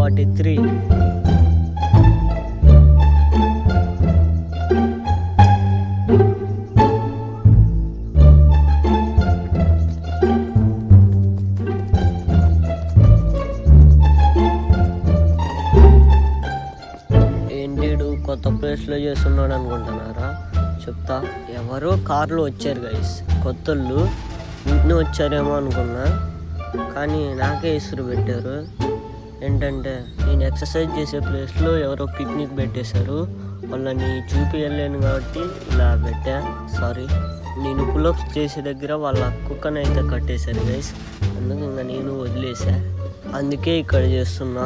43. ఏంటిడు కొత్త ప్లేస్లో చేస్తున్నాడు అనుకుంటున్నారా? చెప్తా. ఎవరో కార్లో వచ్చారు గైస్, కొత్తళ్ళు. ఇంటిని వచ్చారేమో అనుకున్నా, కానీ నాకే ఇసురు పెట్టారు. ఏంటంటే నేను ఎక్సర్సైజ్ చేసే ప్లేస్లో ఎవరో పిక్నిక్ పెట్టేశారు. వాళ్ళని చూపించలేను కాబట్టి ఇలా పెట్టా. సారీ. నేను పుల్అప్స్ చేసే దగ్గర వాళ్ళ కుక్కను అయితే కట్టేశారు గైస్. అందుకు ఇంకా నేను వదిలేసా. అందుకే ఇక్కడ చేస్తున్నా.